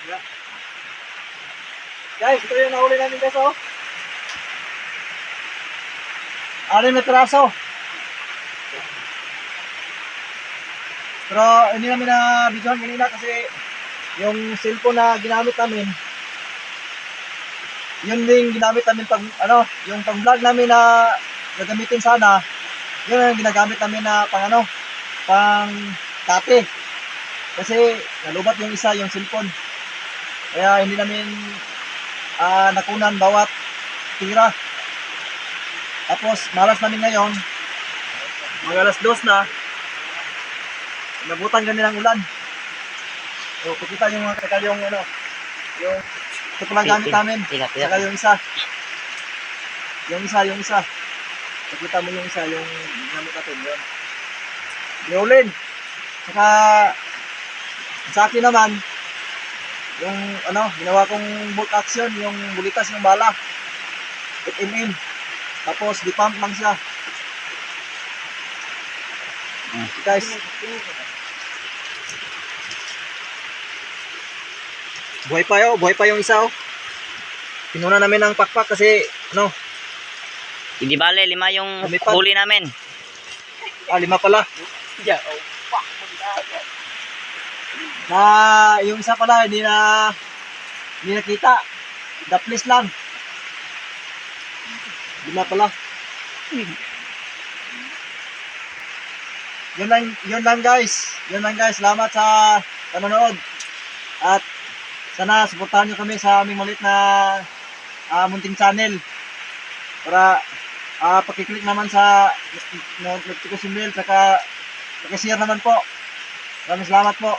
Yeah. Guys, ito yung nahuli namin guys, oh. Anim na piraso. Pero hindi namin na videohan kanina kasi yung cellphone na ginamit namin, yun din ginamit namin pag yung pang vlog namin na gagamitin sana, yun ang ginagamit namin na pang tate. Kasi nalubat yung isa, yung cellphone. Kaya hindi namin nakunan bawat tira. Tapos malas namin ngayon, mag alas 2 na, nabutan kami ng ulan. So, pakita nyo mga kakal yung yung ito palang gamit namin. Saka yung isa. Yung isa. Pakita mo yung isa, yung gamit natin. Yun. Violin. Saka sa akin naman, yung ginawa kong bolt action, yung bulitas ng bala. 8mm. Tapos di-pump lang siya. Guys. Buhay pa yung isa, oh. Pinuna namin ng pakpak kasi Hindi bale, 5 yung lumipad. huli namin. 5 pala. Na yung isa pala hindi nakita. Daplis lang. 5 pala. Yun lang guys. Salamat sa panonood. At sana suportahan nyo kami sa aming maliit na munting channel. Para pakiclick naman sa notification bell, saka pakishare naman po. Maraming salamat po.